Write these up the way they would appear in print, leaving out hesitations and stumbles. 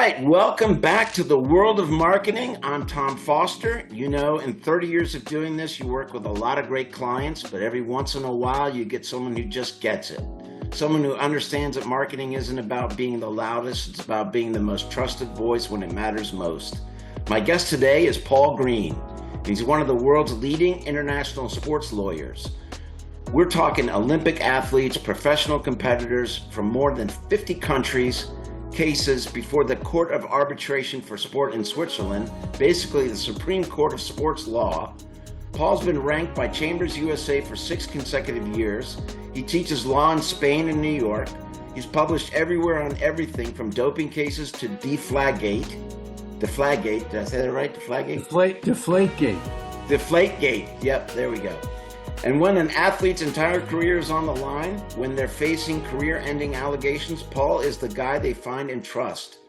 right, welcome back to the world of marketing. I'm Tom Foster. You know, in 30 years of doing this, you work with a lot of great clients, but every once in a while you get someone who just gets it. Someone who understands that marketing isn't about being the loudest, it's about being the most trusted voice when it matters most. My guest today is Paul Greene. He's one of the world's leading international sports lawyers. We're talking Olympic athletes, professional competitors from more than 50 countries, cases before the Court of Arbitration for Sport in Switzerland, basically the Supreme Court of Sports Law. Paul's been ranked by Chambers USA for 6 consecutive years. He teaches law in Spain and New York. He's published everywhere on everything from doping cases to Deflategate. Deflategate, did I say that right? Deflategate? Deflategate. Deflategate, yep, there we go. And when an athlete's entire career is on the line, when they're facing career-ending allegations, Paul is the guy they find and trust.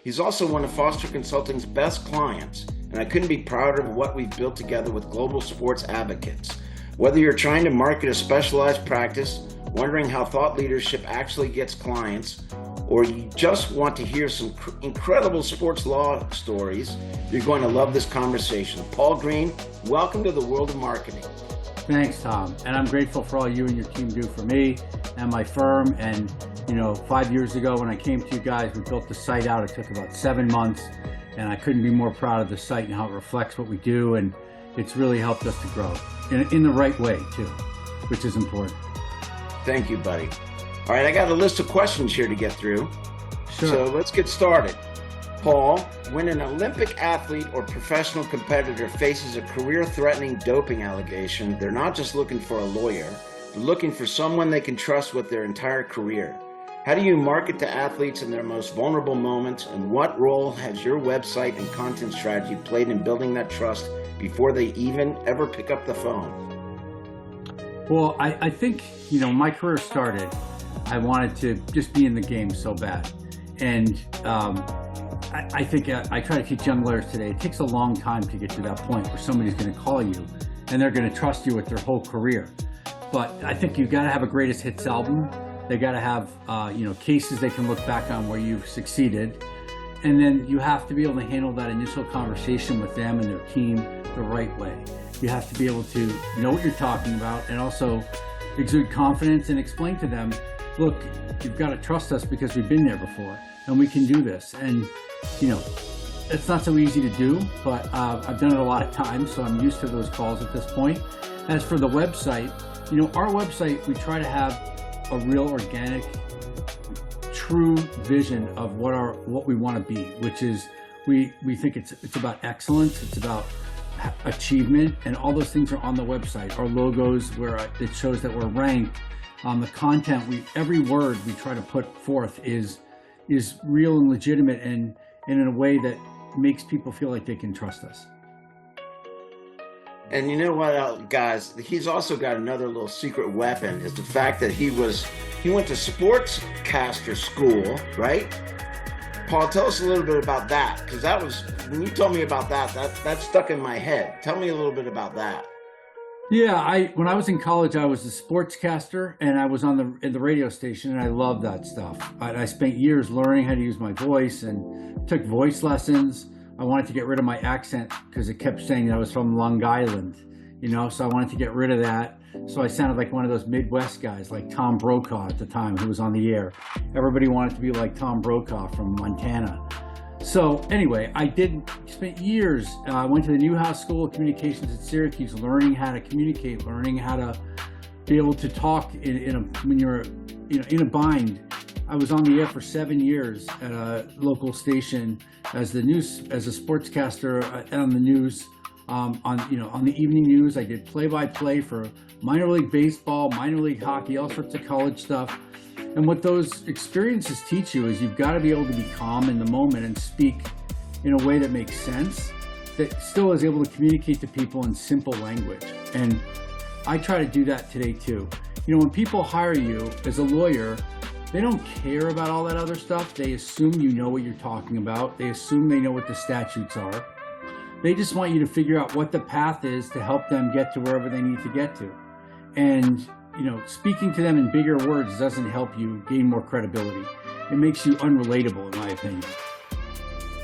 He's also one of Foster Consulting's best clients, and I couldn't be prouder of what we've built together with global sports advocates. Whether you're trying to market a specialized practice, wondering how thought leadership actually gets clients, or you just want to hear some incredible sports law stories, you're going to love this conversation. Paul Greene, welcome to the world of marketing. Thanks, Tom. And I'm grateful for all you and your team do for me and my firm. And, 5 years ago when I came to you guys, we built the site out. It took about 7 months, and I couldn't be more proud of the site and how it reflects what we do. And it's really helped us to grow in the right way, too, which is important. Thank you, buddy. All right, I got a list of questions here to get through. Sure. So let's get started. Paul, when an Olympic athlete or professional competitor faces a career-threatening doping allegation, they're not just looking for a lawyer, they're looking for someone they can trust with their entire career. How do you market to athletes in their most vulnerable moments, and what role has your website and content strategy played in building that trust before they even ever pick up the phone? Well, I think, when my career started, I wanted to just be in the game so bad. And I think I try to teach young lawyers today, it takes a long time to get to that point where somebody's going to call you and they're going to trust you with their whole career. But I think you've got to have a greatest hits album. They got to have, cases they can look back on where you've succeeded. And then you have to be able to handle that initial conversation with them and their team the right way. You have to be able to know what you're talking about and also exude confidence and explain to them, look, you've got to trust us because we've been there before and we can do this. And, it's not so easy to do, but I've done it a lot of times, so I'm used to those calls at this point. As for the website, our website, we try to have a real organic, true vision of what we want to be, which is we think it's about excellence, it's about achievement, and all those things are on the website. Our logos, where it shows that we're ranked. The content, every word we try to put forth is real and legitimate and in a way that makes people feel like they can trust us. And you know what, guys, he's also got another little secret weapon, is the fact that he went to sportscaster school, right? Paul, tell us a little bit about that, because that was, when you told me about that stuck in my head. Tell me a little bit about that. Yeah, when I was in college, I was a sportscaster, and I was on the radio station, and I loved that stuff. I spent years learning how to use my voice and took voice lessons. I wanted to get rid of my accent because it kept saying I was from Long Island, so I wanted to get rid of that. So I sounded like one of those Midwest guys, like Tom Brokaw at the time, who was on the air. Everybody wanted to be like Tom Brokaw from Montana. So anyway, I spent years, I went to the Newhouse School of Communications at Syracuse, learning how to communicate, learning how to be able to talk when you're in a bind. I was on the air for 7 years at a local station as a sportscaster on the news, on the evening news. I did play-by-play for minor league baseball, minor league hockey, all sorts of college stuff. And what those experiences teach you is you've got to be able to be calm in the moment and speak in a way that makes sense, that still is able to communicate to people in simple language. And I try to do that today too. When people hire you as a lawyer, they don't care about all that other stuff. They assume you know what you're talking about. They assume they know what the statutes are. They just want you to figure out what the path is to help them get to wherever they need to get to. And speaking to them in bigger words doesn't help you gain more credibility. It makes you unrelatable, in my opinion.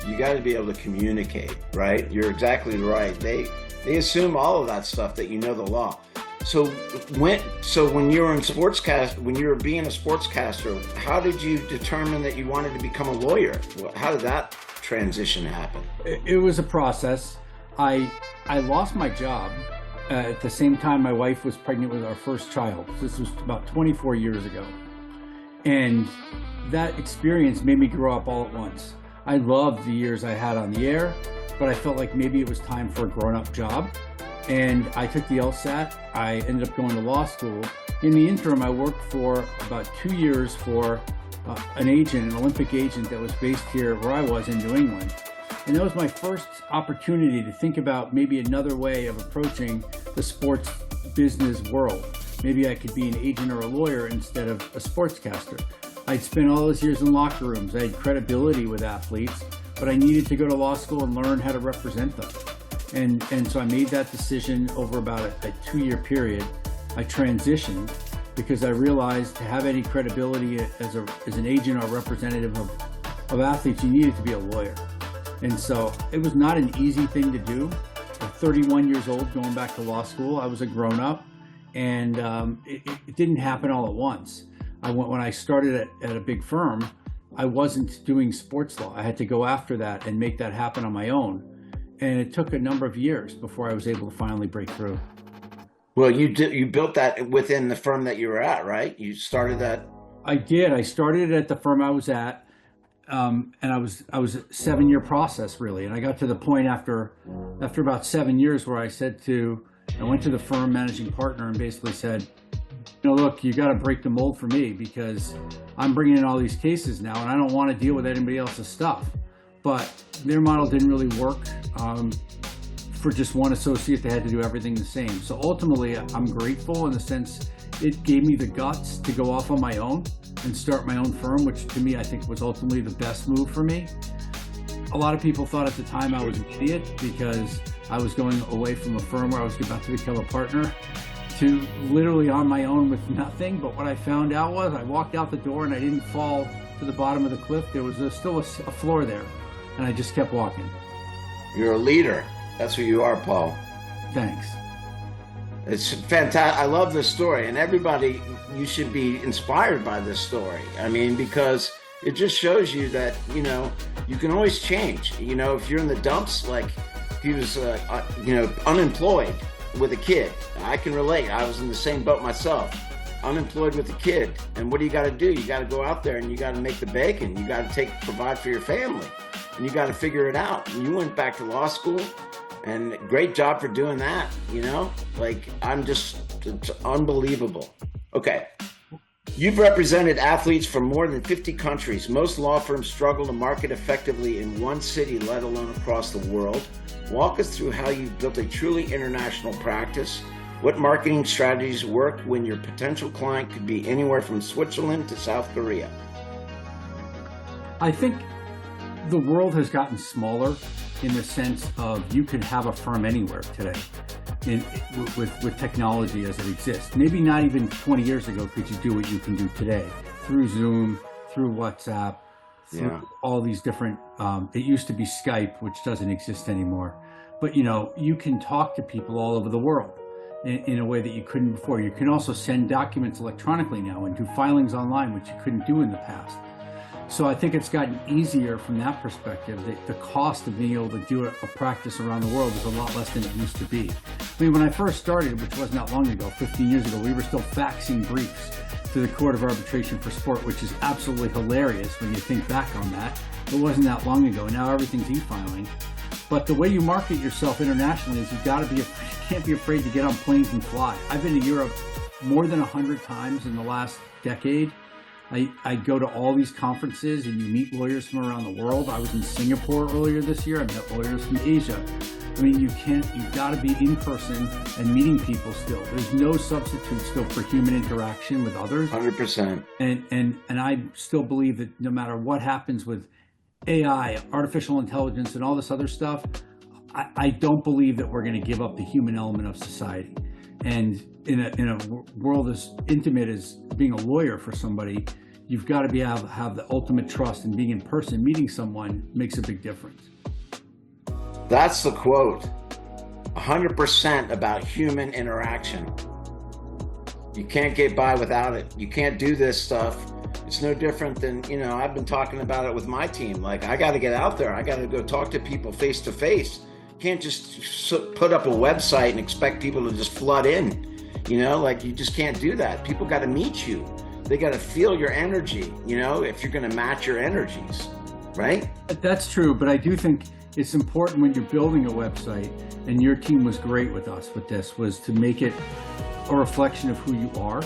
You got to be able to communicate, right? You're exactly right. They assume all of that stuff, that you know the law. So when you were when you were being a sportscaster, how did you determine that you wanted to become a lawyer? How did that transition happen? It was a process. I lost my job at the same time my wife was pregnant with our first child. This was about 24 years ago. And that experience made me grow up all at once. I loved the years I had on the air, but I felt like maybe it was time for a grown-up job. And I took the LSAT. I ended up going to law school. In the interim, I worked for about 2 years for an Olympic agent that was based here where I was in New England. And that was my first opportunity to think about maybe another way of approaching the sports business world. Maybe I could be an agent or a lawyer instead of a sportscaster. I'd spent all those years in locker rooms. I had credibility with athletes, but I needed to go to law school and learn how to represent them. And so I made that decision over about a 2-year period. I transitioned because I realized to have any credibility as an agent or representative of athletes, you needed to be a lawyer. And so it was not an easy thing to do. At 31 years old, going back to law school, I was a grown-up, and it didn't happen all at once. When I started at a big firm, I wasn't doing sports law. I had to go after that and make that happen on my own. And it took a number of years before I was able to finally break through. Well, you built that within the firm that you were at, right? You started that. I did. I started at the firm I was at, and I was a 7-year process really. And I got to the point after about 7 years where I went to the firm managing partner and basically said, look, you got to break the mold for me because I'm bringing in all these cases now, and I don't want to deal with anybody else's stuff. But their model didn't really work. For just one associate, they had to do everything the same. So ultimately, I'm grateful in the sense it gave me the guts to go off on my own and start my own firm, which to me, I think was ultimately the best move for me. A lot of people thought at the time I was an idiot because I was going away from a firm where I was about to become a partner to literally on my own with nothing. But what I found out was I walked out the door and I didn't fall to the bottom of the cliff. There was still a floor there, and I just kept walking. You're a leader. That's who you are, Paul. Thanks. It's fantastic. I love this story, and everybody, you should be inspired by this story. I mean, because it just shows you that, you can always change. If you're in the dumps, like he was, unemployed with a kid. I can relate. I was in the same boat myself. Unemployed with a kid. And what do you got to do? You got to go out there and you got to make the bacon. You got to provide for your family, and you got to figure it out. And you went back to law school, and great job for doing that. It's unbelievable. Okay. You've represented athletes from more than 50 countries. Most law firms struggle to market effectively in one city, let alone across the world. Walk us through how you've built a truly international practice. What marketing strategies work when your potential client could be anywhere from Switzerland to South Korea? I think the world has gotten smaller in the sense of you can have a firm anywhere today with technology as it exists. Maybe not even 20 years ago could you do what you can do today through Zoom, through WhatsApp, through all these different, it used to be Skype, which doesn't exist anymore. But you can talk to people all over the world in a way that you couldn't before. You can also send documents electronically now and do filings online, which you couldn't do in the past. So I think it's gotten easier from that perspective. The cost of being able to do a practice around the world is a lot less than it used to be. I mean, when I first started, which wasn't that long ago, 15 years ago, we were still faxing briefs to the Court of Arbitration for Sport, which is absolutely hilarious when you think back on that. It wasn't that long ago. Now everything's e-filing. But the way you market yourself internationally is you can't be afraid to get on planes and fly. I've been to Europe more than 100 times in the last decade. I go to all these conferences and you meet lawyers from around the world. I was in Singapore earlier this year. I met lawyers from Asia. I mean, you've got to be in person and meeting people still. There's no substitute still for human interaction with others. 100%. And I still believe that no matter what happens with AI, artificial intelligence, and all this other stuff, I don't believe that we're going to give up the human element of society. And in a world as intimate as being a lawyer for somebody, you've got to be able to have the ultimate trust, and being in person, meeting someone makes a big difference. That's the quote. 100% about human interaction. You can't get by without it. You can't do this stuff. It's no different than, I've been talking about it with my team. Like, I got to get out there. I got to go talk to people face to face. Can't just put up a website and expect people to just flood in. You just can't do that. People got to meet you. They got to feel your energy, if you're going to match your energies, right? That's true, but I do think it's important when you're building a website, and your team was great with us with this, was to make it a reflection of who you are.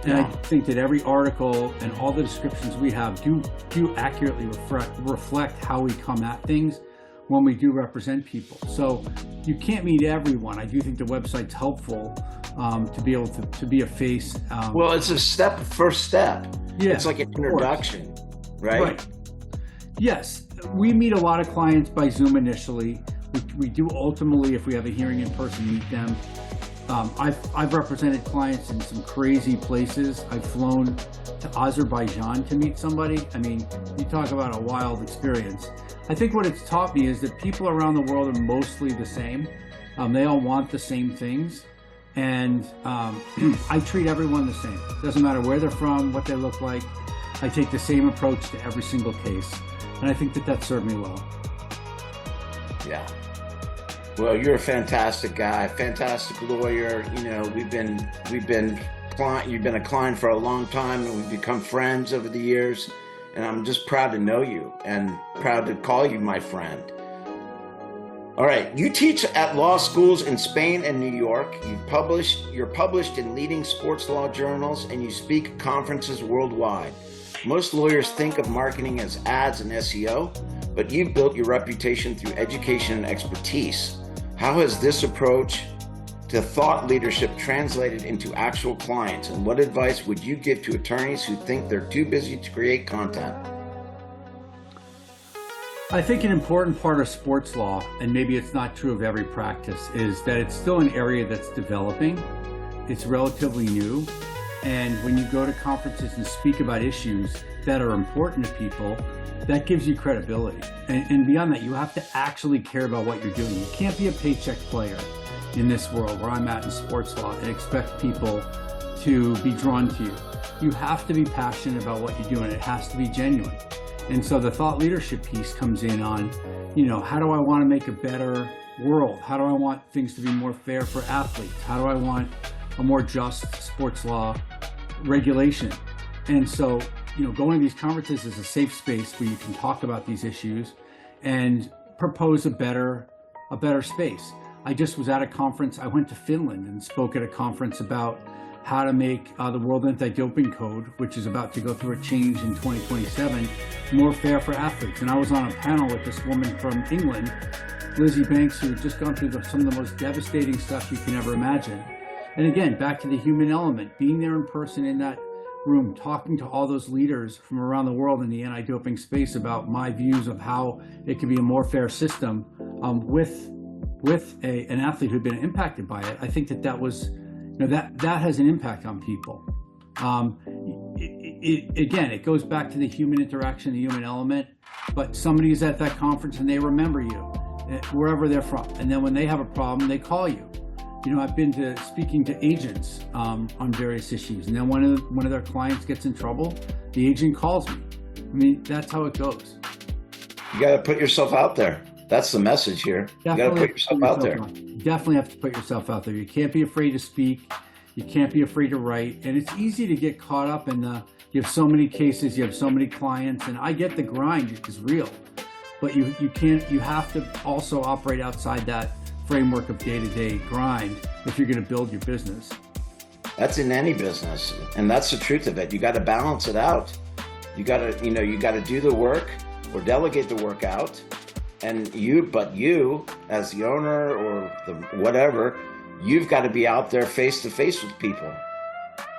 And I think that every article and all the descriptions we have do accurately reflect how we come at things when we do represent people. So you can't meet everyone. I do think the website's helpful to be able to be a face. Well, it's a first step. Yeah, it's like an introduction, right? Yes, we meet a lot of clients by Zoom initially. We do ultimately, if we have a hearing in person, meet them. I've represented clients in some crazy places. I've flown to Azerbaijan to meet somebody. I mean, you talk about a wild experience. I think what it's taught me is that people around the world are mostly the same. They all want the same things. And I treat everyone the same. Doesn't matter where they're from, what they look like. I take the same approach to every single case. And I think that served me well. Yeah. Well, you're a fantastic guy, fantastic lawyer. You've been a client for a long time, and we've become friends over the years. And I'm just proud to know you and proud to call you my friend. All right, you teach at law schools in Spain and New York. You're published in leading sports law journals, and you speak at conferences worldwide. Most lawyers think of marketing as ads and SEO, but you've built your reputation through education and expertise. How has this approach to thought leadership translated into actual clients, and what advice would you give to attorneys who think they're too busy to create content? I think an important part of sports law, and maybe it's not true of every practice, is that it's still an area that's developing. It's relatively new. And when you go to conferences and speak about issues that are important to people, that gives you credibility. And beyond that, you have to actually care about what you're doing. You can't be a paycheck player in this world where I'm at in sports law and expect people to be drawn to you. You have to be passionate about what you're doing. It has to be genuine. And so the thought leadership piece comes in on, how do I want to make a better world? How do I want things to be more fair for athletes? How do I want a more just sports law regulation? And so, going to these conferences is a safe space where you can talk about these issues and propose a better space. I just was at a conference. I went to Finland and spoke at a conference about how to make the World Anti-Doping Code, which is about to go through a change in 2027, more fair for athletes. And I was on a panel with this woman from England, Lizzie Banks, who had just gone through some of the most devastating stuff you can ever imagine. And again, back to the human element, being there in person in that room, talking to all those leaders from around the world in the anti-doping space about my views of how it could be a more fair system with an athlete who'd been impacted by it. I think that was, that has an impact on people. Again, it goes back to the human interaction, the human element, but somebody is at that conference and they remember you wherever they're from. And then when they have a problem, they call you. I've been to speaking to agents on various issues, and then one of their clients gets in trouble, the agent calls me. I mean, that's how it goes. You got to put yourself out there. That's the message here. You got to put yourself out there. You definitely have to put yourself out there. You can't be afraid to speak. You can't be afraid to write. And it's easy to get caught up in you have so many cases, you have so many clients, and I get the grind is real. But you have to also operate outside that framework of day-to-day grind if you're going to build your business. That's in any business, and that's the truth of it. You got to balance it out. You got to do the work or delegate the work out, but you as the owner or the whatever, you've got to be out there face to face with people,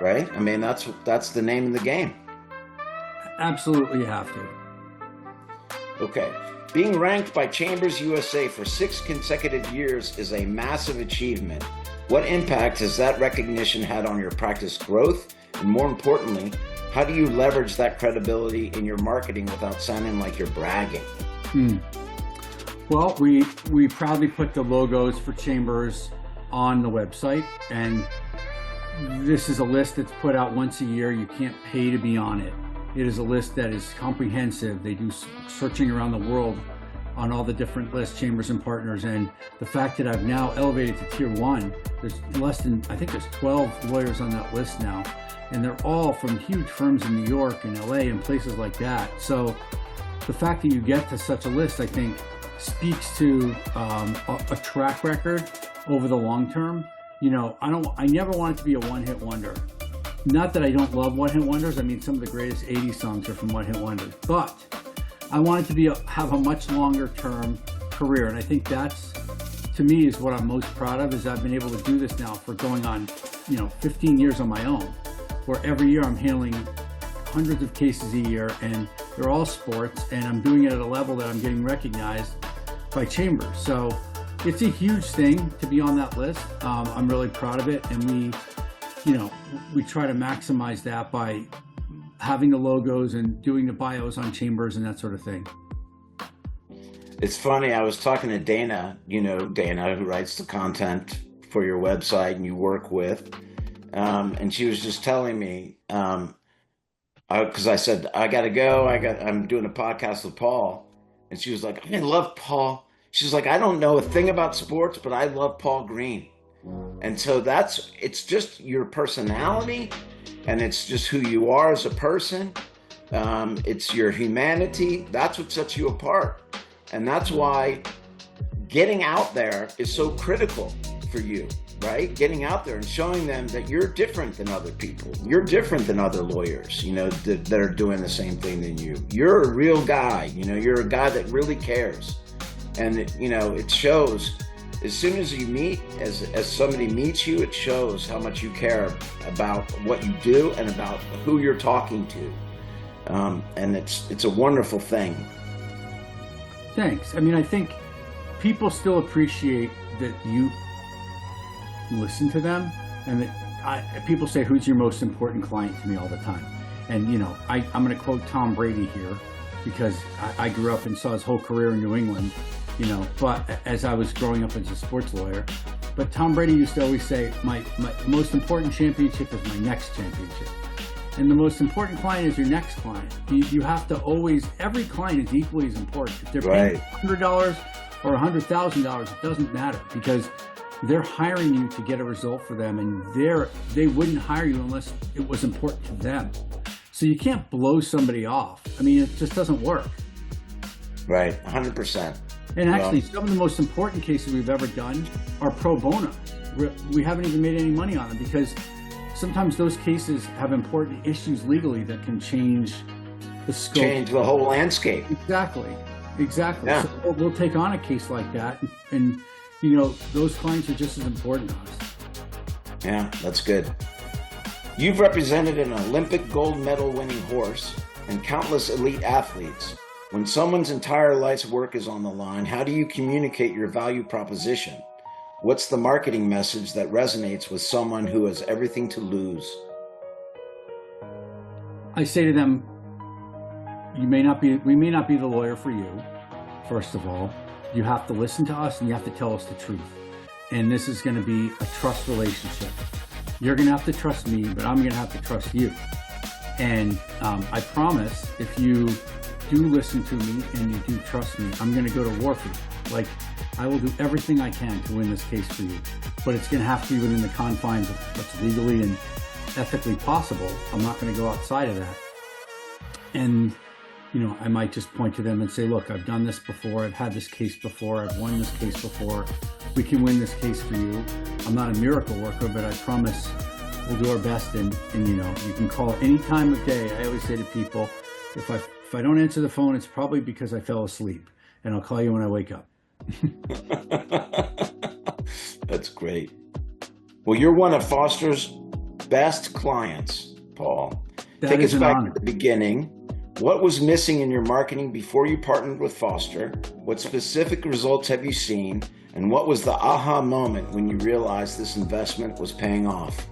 right? I mean, that's the name of the game. Absolutely, you have to. Okay. Being ranked by Chambers USA for 6 consecutive years is a massive achievement. What impact has that recognition had on your practice growth? And more importantly, How do you leverage that credibility in your marketing without sounding like you're bragging? Well, we proudly put the logos for chambers on the website, and this is a list that's put out once a year. You can't pay to be on it. It is a list that is comprehensive. They do searching around the world on all the different lists, chambers and partners, and the fact that I've now elevated to tier 1, there's I think there's 12 lawyers on that list now, and they're all from huge firms in New York and LA and places like that. So the fact that you get to such a list, I think, speaks to a track record over the long term. You know, I never want it to be a one-hit wonder. Not that I don't love one-hit wonders. I mean, some of the greatest 80s songs are from one-hit wonders. But I want it to have a much longer-term career. And I think that's, to me, is what I'm most proud of, is I've been able to do this now for going on, 15 years on my own, where every year I'm handling hundreds of cases a year, and they're all sports, and I'm doing it at a level that I'm getting recognized by chambers. So it's a huge thing to be on that list. I'm really proud of it, and we try to maximize that by having the logos and doing the bios on chambers and that sort of thing. It's funny, I was talking to Dana, Dana, who writes the content for your website and you work with, and she was just telling me, because I said, I got to go, I'm doing a podcast with Paul, and she was like, I love Paul. She's like, I don't know a thing about sports, but I love Paul Greene. And so it's just your personality, and it's just who you are as a person. It's your humanity. That's what sets you apart. And that's why getting out there is so critical for you, right? Getting out there and showing them that you're different than other people. You're different than other lawyers, that are doing the same thing than you. You're a real guy, you're a guy that really cares. And, it shows. As soon as you meet, as somebody meets you, it shows how much you care about what you do and about who you're talking to. And it's a wonderful thing. Thanks. I mean, I think people still appreciate that you listen to them, and that people say, who's your most important client to me all the time. And, I'm going to quote Tom Brady here, because I grew up and saw his whole career in New England. But as I was growing up as a sports lawyer, but Tom Brady used to always say, my most important championship is my next championship. And the most important client is your next client. You have to always, every client is equally as important. If they're paying $100 or $100,000, it doesn't matter, because they're hiring you to get a result for them, and they wouldn't hire you unless it was important to them. So you can't blow somebody off. I mean, it just doesn't work. Right, 100%. And actually, some of the most important cases we've ever done are pro bono. We haven't even made any money on them, because sometimes those cases have important issues legally that can change the scope. Change the whole landscape. Exactly. Yeah. So we'll take on a case like that, and those clients are just as important to us. Yeah, that's good. You've represented an Olympic gold medal winning horse and countless elite athletes. When someone's entire life's work is on the line, how do you communicate your value proposition? What's the marketing message that resonates with someone who has everything to lose? I say to them, we may not be the lawyer for you. First of all, you have to listen to us, and you have to tell us the truth. And this is going to be a trust relationship. You're going to have to trust me, but I'm going to have to trust you. And I promise, if you do listen to me and you do trust me, I'm going to go to war for you. Like, I will do everything I can to win this case for you, but it's going to have to be within the confines of what's legally and ethically possible. I'm not going to go outside of that. And, I might just point to them and say, look, I've done this before. I've had this case before. I've won this case before. We can win this case for you. I'm not a miracle worker, but I promise we'll do our best. And you can call any time of day. I always say to people, if I don't answer the phone, it's probably because I fell asleep, and I'll call you when I wake up. That's great. Well, you're one of Foster's best clients, Paul. Take us back to the beginning. What was missing in your marketing before you partnered with Foster? What specific results have you seen? And what was the aha moment when you realized this investment was paying off?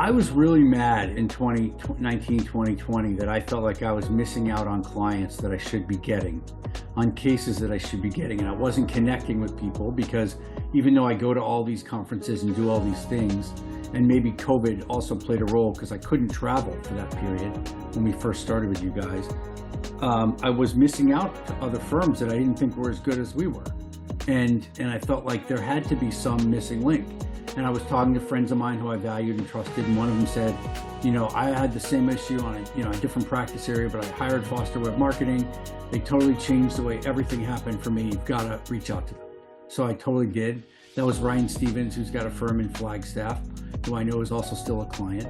I was really mad in 2019, 2020 that I felt like I was missing out on clients that I should be getting, on cases that I should be getting, and I wasn't connecting with people because even though I go to all these conferences and do all these things, and maybe COVID also played a role because I couldn't travel for that period when we first started with you guys, I was missing out to other firms that I didn't think were as good as we were. And I felt like there had to be some missing link. And I was talking to friends of mine who I valued and trusted, and one of them said, I had the same issue on a different practice area, but I hired Foster Web Marketing. They totally changed the way everything happened for me. You've got to reach out to them. So I totally did. That was Ryan Stevens, who's got a firm in Flagstaff, who I know is also still a client.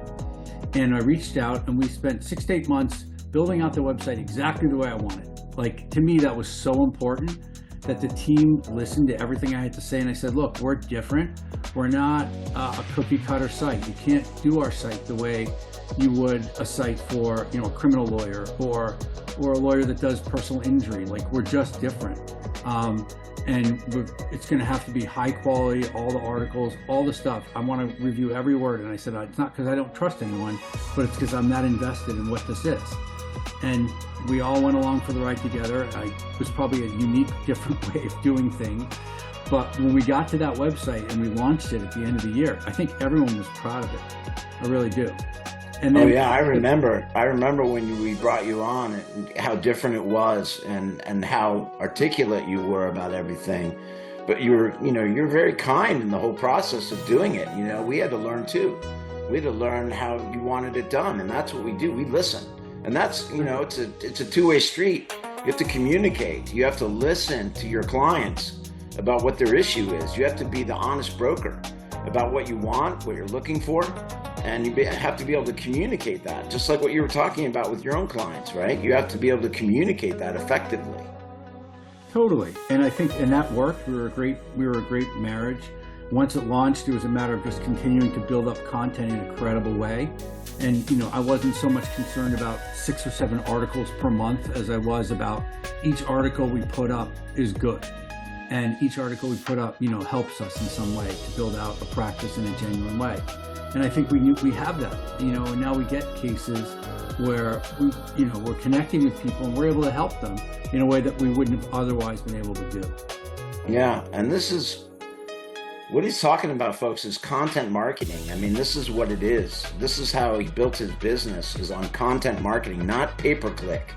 And I reached out, and we spent 6 to 8 months building out the website exactly the way I wanted. Like, to me, that was so important that the team listened to everything I had to say. And I said, look, we're different. We're not a cookie cutter site. You can't do our site the way you would a site for, a criminal lawyer or a lawyer that does personal injury. Like, we're just different. And it's going to have to be high quality, all the articles, all the stuff. I want to review every word. And I said, it's not because I don't trust anyone, but it's because I'm not invested in what this is. And we all went along for the ride together. It was probably a unique, different way of doing things. But when we got to that website and we launched it at the end of the year, I think everyone was proud of it. I really do. And then, I remember when we brought you on and how different it was and how articulate you were about everything. But you're very kind in the whole process of doing it. We had to learn too. We had to learn how you wanted it done, and that's what we do. We listen. And that's, it's a two-way street. You have to communicate. You have to listen to your clients about what their issue is. You have to be the honest broker about what you want, what you're looking for, and you have to be able to communicate that, just like what you were talking about with your own clients, right? You have to be able to communicate that effectively. Totally. And I think, and that worked. We were a great marriage. Once it launched, it was a matter of just continuing to build up content in a credible way. And, I wasn't so much concerned about 6 or 7 articles per month as I was about each article we put up is good. And each article we put up, helps us in some way to build out a practice in a genuine way. And I think we have that, and now we get cases where we're connecting with people and we're able to help them in a way that we wouldn't have otherwise been able to do. Yeah. And this is, what he's talking about, folks, is content marketing. I mean, this is what it is. This is how he built his business, is on content marketing, not pay-per-click.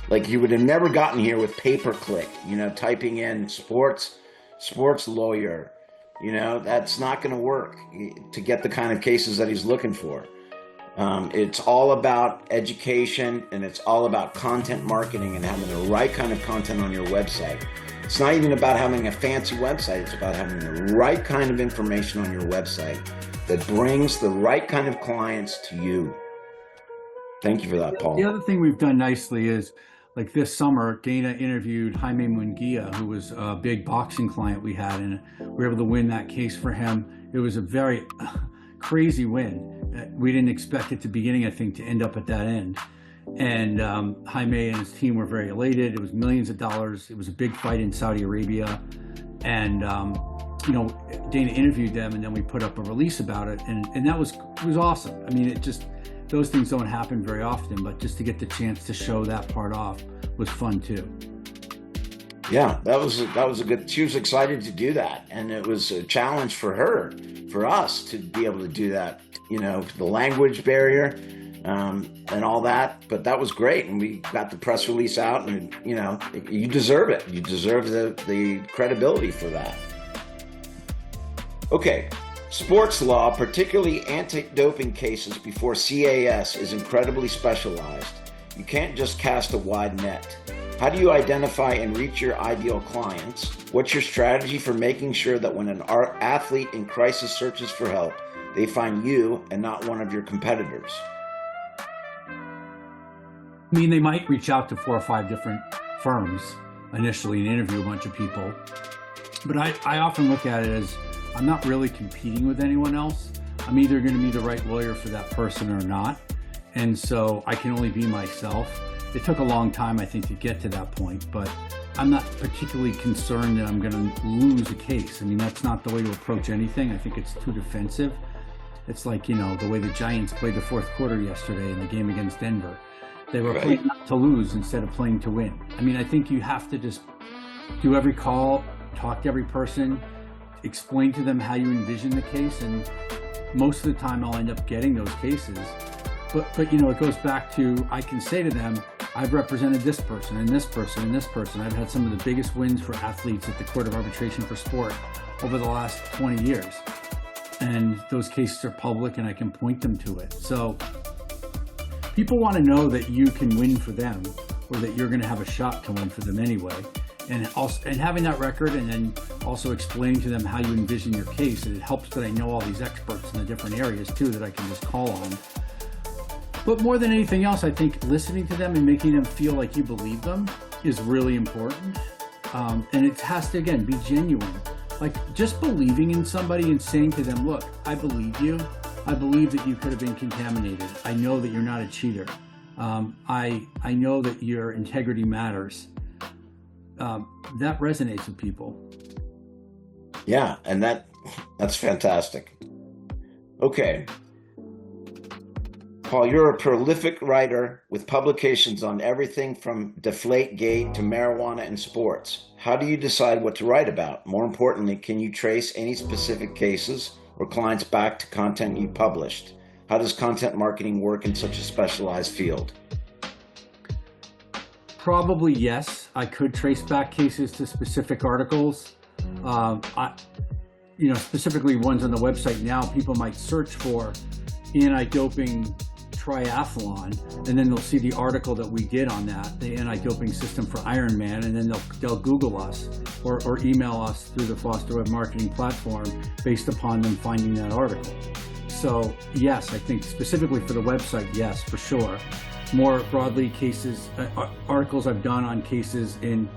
Like, he would have never gotten here with pay-per-click, typing in sports lawyer. That's not going to work to get the kind of cases that he's looking for. It's all about education, and it's all about content marketing and having the right kind of content on your website. It's not even about having a fancy website. It's about having the right kind of information on your website that brings the right kind of clients to you. Thank you for that, Paul. The other thing we've done nicely is, like this summer, Dana interviewed Jaime Munguia, who was a big boxing client we had, and we were able to win that case for him. It was a very crazy win. We didn't expect at the beginning, I think, to end up at that end. And Jaime and his team were very elated. It was millions of dollars. It was a big fight in Saudi Arabia. And, Dana interviewed them, and then we put up a release about it. And it was awesome. I mean, those things don't happen very often, but just to get the chance to show that part off was fun too. Yeah, that was a good, she was excited to do that. And it was a challenge for us to be able to do that, the language barrier, and all that, but that was great. And we got the press release out, and, you deserve it. You deserve the credibility for that. Okay. Sports law, particularly anti-doping cases before CAS, is incredibly specialized. You can't just cast a wide net. How do you identify and reach your ideal clients? What's your strategy for making sure that when an athlete in crisis searches for help, they find you and not one of your competitors? I mean, they might reach out to 4 or 5 different firms initially and interview a bunch of people. But I often look at it as, I'm not really competing with anyone else. I'm either going to be the right lawyer for that person or not. And so I can only be myself. It took a long time, I think, to get to that point, but I'm not particularly concerned that I'm going to lose a case. I mean, that's not the way to approach anything. I think it's too defensive It's like, the way the Giants played the fourth quarter yesterday in the game against Denver. They were playing not to lose instead of playing to win. I mean, I think you have to just do every call, talk to every person, explain to them how you envision the case, and most of the time I'll end up getting those cases. But it goes back to, I can say to them, I've represented this person and this person and this person. I've had some of the biggest wins for athletes at the Court of Arbitration for Sport over the last 20 years. And those cases are public and I can point them to it. So people want to know that you can win for them, or that you're going to have a shot to win for them anyway. And having that record, and then also explaining to them how you envision your case, and it helps that I know all these experts in the different areas too that I can just call on. But more than anything else, I think listening to them and making them feel like you believe them is really important. And it has to, again, be genuine. Like just believing in somebody and saying to them, look, I believe you. I believe that you could have been contaminated. I know that you're not a cheater. I know that your integrity matters. That resonates with people. Yeah, and that's fantastic. Okay. Paul, you're a prolific writer with publications on everything from Deflategate to marijuana and sports. How do you decide what to write about? More importantly, can you trace any specific cases or clients back to content you published? How does content marketing work in such a specialized field? Probably yes. I could trace back cases to specific articles. Specifically ones on the website now, people might search for anti-doping triathlon, and then they'll see the article that we did on that, the anti-doping system for Ironman, and then they'll Google us or email us through the Foster Web Marketing platform based upon them finding that article. So yes, I think specifically for the website, yes, for sure. More broadly, cases, articles I've done on cases in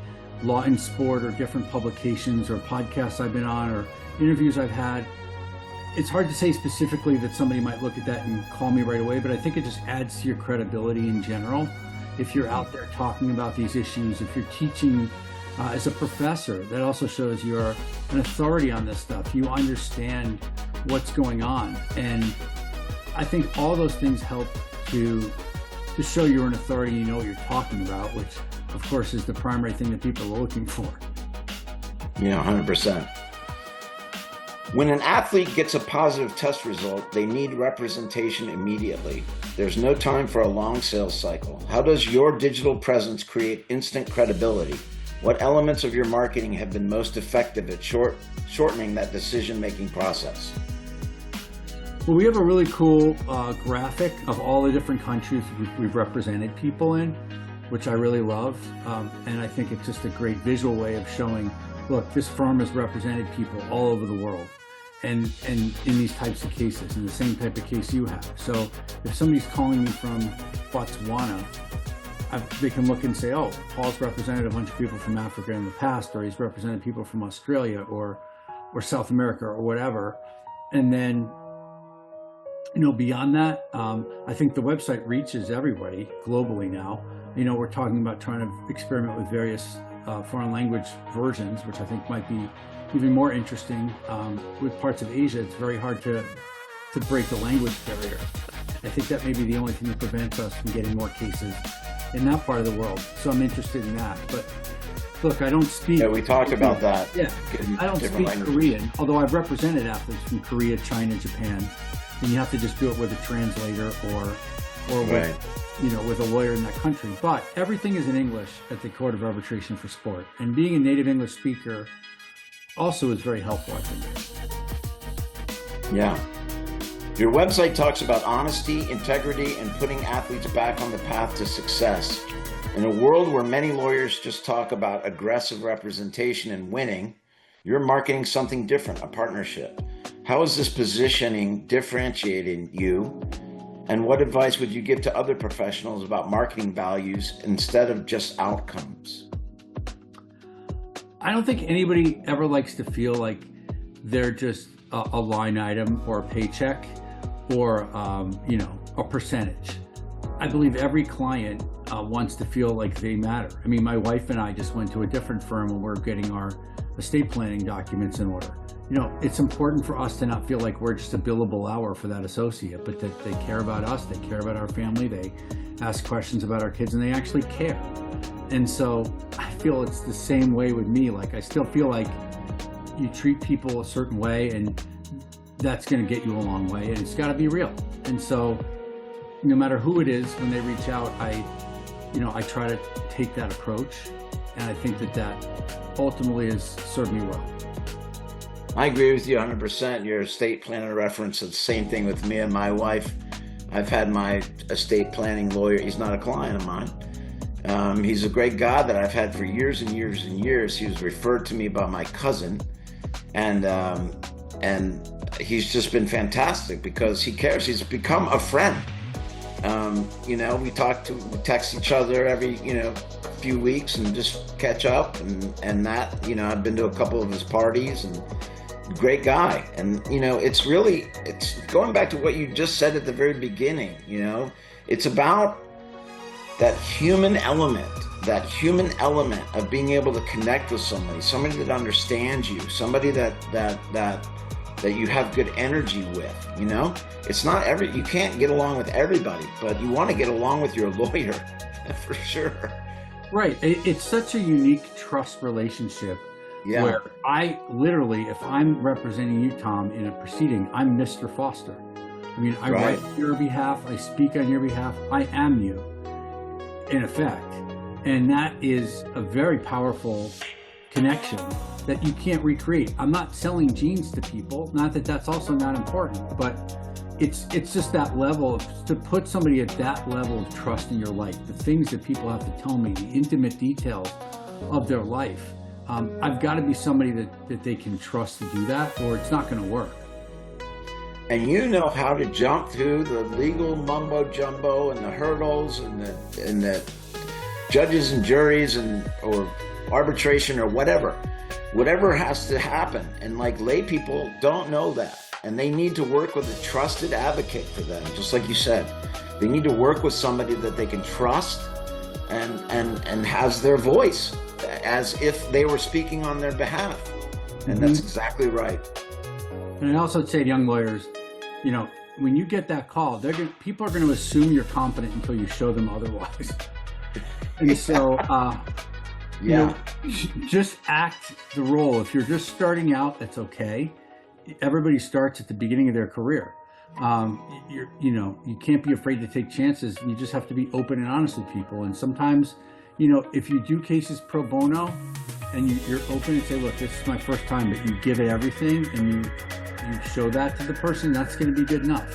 law and sport, or different publications or podcasts I've been on, or interviews I've had. It's hard to say specifically that somebody might look at that and call me right away, but I think it just adds to your credibility in general. If you're out there talking about these issues, if you're teaching as a professor, that also shows you're an authority on this stuff. You understand what's going on. And I think all those things help to show you're an authority, you know what you're talking about, which of course is the primary thing that people are looking for. Yeah, 100%. When an athlete gets a positive test result, they need representation immediately. There's no time for a long sales cycle. How does your digital presence create instant credibility? What elements of your marketing have been most effective at shortening that decision-making process? Well, we have a really cool graphic of all the different countries we've represented people in, which I really love. And I think it's just a great visual way of showing, look, this firm has represented people all over the world. And in these types of cases, in the same type of case you have. So if somebody's calling me from Botswana, they can look and say, oh, Paul's represented a bunch of people from Africa in the past, or he's represented people from Australia or South America or whatever. And then, beyond that, I think the website reaches everybody globally now. We're talking about trying to experiment with various foreign language versions, which I think might be even more interesting. With parts of Asia, it's very hard to break the language barrier. I think that may be the only thing that prevents us from getting more cases in that part of the world. So I'm interested in that. But look, I don't speak. Yeah, we talked about that. Yeah, I don't speak Korean, although I've represented athletes from Korea, China, Japan, and you have to just do it with a translator or with a lawyer in that country. But everything is in English at the Court of Arbitration for Sport, and being a native English speaker also is very helpful, I think. Yeah. Your website talks about honesty, integrity, and putting athletes back on the path to success. In a world where many lawyers just talk about aggressive representation and winning, you're marketing something different, a partnership. How is this positioning differentiating you? And what advice would you give to other professionals about marketing values instead of just outcomes? I don't think anybody ever likes to feel like they're just a line item or a paycheck or, a percentage. I believe every client wants to feel like they matter. I mean, my wife and I just went to a different firm and we're getting our estate planning documents in order. You know, it's important for us to not feel like we're just a billable hour for that associate, but that they care about us, they care about our family, they ask questions about our kids, and they actually care. And so I feel it's the same way with me. Like, I still feel like you treat people a certain way, and that's going to get you a long way, and it's got to be real. And so no matter who it is, when they reach out, I try to take that approach, and I think that ultimately has served me well. I agree with you 100%. Your estate planner reference, it's the same thing with me and my wife. I've had my estate planning lawyer. He's not a client of mine. He's a great guy that I've had for years and years and years. He was referred to me by my cousin, and he's just been fantastic because he cares. He's become a friend. We text each other every, few weeks and just catch up and that, I've been to a couple of his parties, and great guy. And, it's going back to what you just said at the very beginning, it's about that human element of being able to connect with somebody that understands you, somebody that you have good energy with, It's not you can't get along with everybody, but you want to get along with your lawyer for sure. Right. It's such a unique trust relationship. Yeah. Where I literally, if I'm representing you, Tom, in a proceeding, I'm Mr. Foster. I mean, I write on your behalf, I speak on your behalf, I am you, in effect. And that is a very powerful connection that you can't recreate. I'm not selling jeans to people, not that that's also not important, but it's just that level to put somebody at that level of trust in your life, the things that people have to tell me, the intimate details of their life. I've got to be somebody that they can trust to do that, or it's not going to work. And you know how to jump through the legal mumbo jumbo and the hurdles and the judges and juries or arbitration or whatever has to happen. And like lay people don't know that, and they need to work with a trusted advocate for them. Just like you said, they need to work with somebody that they can trust and has their voice, as if they were speaking on their behalf. And that's exactly right. And I also say to young lawyers, when you get that call, people are going to assume you're competent until you show them otherwise. And so, just act the role. If you're just starting out, that's okay. Everybody starts at the beginning of their career. You can't be afraid to take chances. You just have to be open and honest with people. And sometimes, if you do cases pro bono and you're open and say, look, this is my first time, but you give it everything and you show that to the person, that's going to be good enough.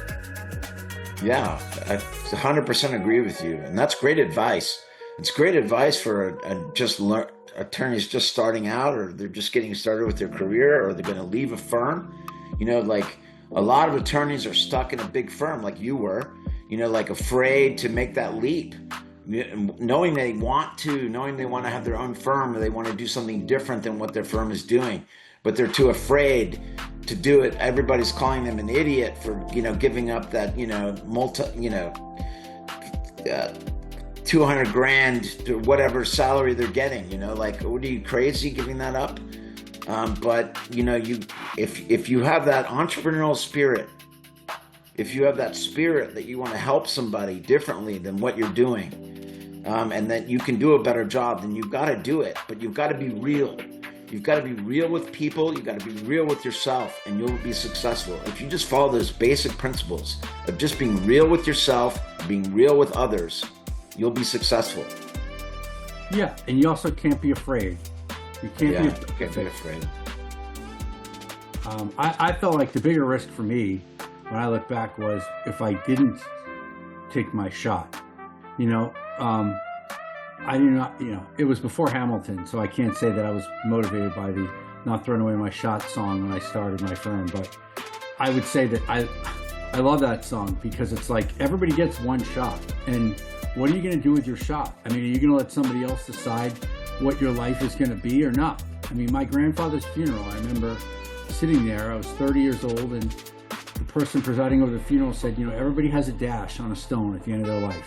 Yeah, I 100% agree with you. And that's great advice. It's great advice for attorneys just starting out, or they're just getting started with their career, or they're going to leave a firm. Like a lot of attorneys are stuck in a big firm like you were, like afraid to make that leap, knowing they want to have their own firm, or they want to do something different than what their firm is doing, but they're too afraid to do it. Everybody's calling them an idiot for, giving up that, $200,000 to whatever salary they're getting, like, what are you, crazy giving that up? But if you have that entrepreneurial spirit, if you have that spirit that you want to help somebody differently than what you're doing, and that you can do a better job, then you've got to do it. But you've got to be real. You've got to be real with people. You've got to be real with yourself, and you'll be successful. If you just follow those basic principles of just being real with yourself, being real with others, you'll be successful. Yeah, and you also can't be afraid. You can't be afraid. I felt like the bigger risk for me when I look back was if I didn't take my shot. I do not, it was before Hamilton, so I can't say that I was motivated by the not throwing away my shot song when I started my firm, but I would say that I love that song because it's like everybody gets one shot, and what are you going to do with your shot? I mean, are you going to let somebody else decide what your life is going to be or not? I mean, my grandfather's funeral, I remember sitting there, I was 30 years old, and the person presiding over the funeral said, everybody has a dash on a stone at the end of their life.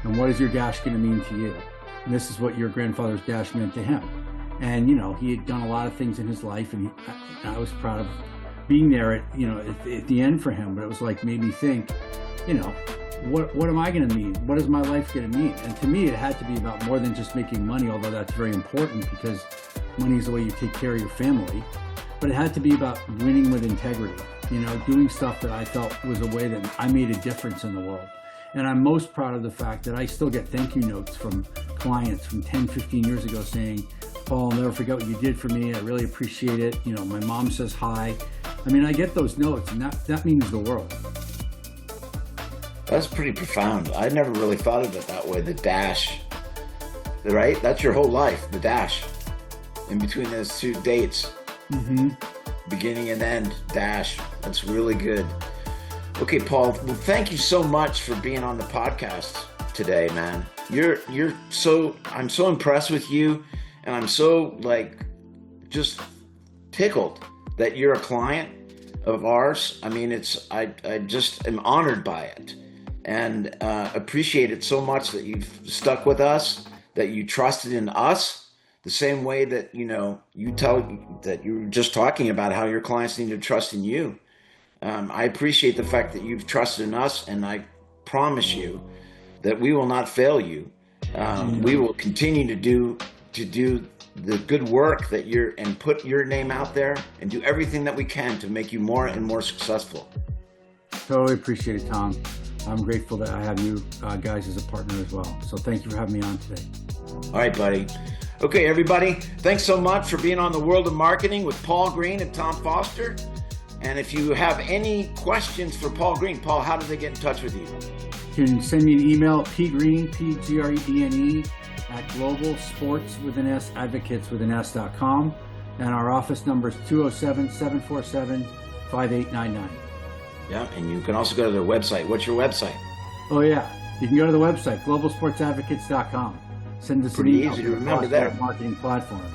And what is your dash going to mean to you? And this is what your grandfather's dash meant to him. And, he had done a lot of things in his life, and I was proud of being there at the end for him. But it was like, made me think, what am I going to need? What is my life going to mean? And to me, it had to be about more than just making money, although that's very important because money is the way you take care of your family. But it had to be about winning with integrity, doing stuff that I felt was a way that I made a difference in the world. And I'm most proud of the fact that I still get thank you notes from clients from 10, 15 years ago saying, Paul, I'll never forget what you did for me. I really appreciate it. My mom says hi. I mean, I get those notes, and that means the world. That's pretty profound. I never really thought of it that way. The dash, right? That's your whole life, the dash. In between those two dates. Mm-hmm. Beginning and end, dash. That's really good. Okay, Paul, well, thank you so much for being on the podcast today, man. I'm so impressed with you, and I'm so just tickled that you're a client of ours. I mean, I just am honored by it, and appreciate it so much that you've stuck with us, that you trusted in us, the same way that you tell that you were just talking about how your clients need to trust in you. I appreciate the fact that you've trusted in us, and I promise you that we will not fail you. We will continue to do the good work and put your name out there and do everything that we can to make you more and more successful. Totally appreciate it, Tom. I'm grateful that I have you guys as a partner as well. So thank you for having me on today. All right, buddy. Okay, everybody, thanks so much for being on The World of Marketing with Paul Greene and Tom Foster. And if you have any questions for Paul Greene, Paul, how do they get in touch with you? You can send me an email at pgreene, P-G-R-E-E-N-E, at globalsportswithansadvocates.com. And our office number is 207-747-5899. Yeah, and you can also go to their website. What's your website? Oh, yeah. You can go to the website, globalsportsadvocates.com. Send us Pretty an email. easy to remember there. Marketing platform.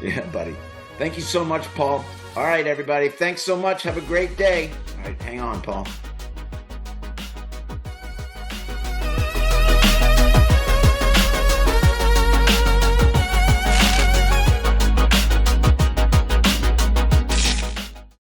Yeah, buddy. Thank you so much, Paul. All right, everybody. Thanks so much. Have a great day. All right, hang on, Paul.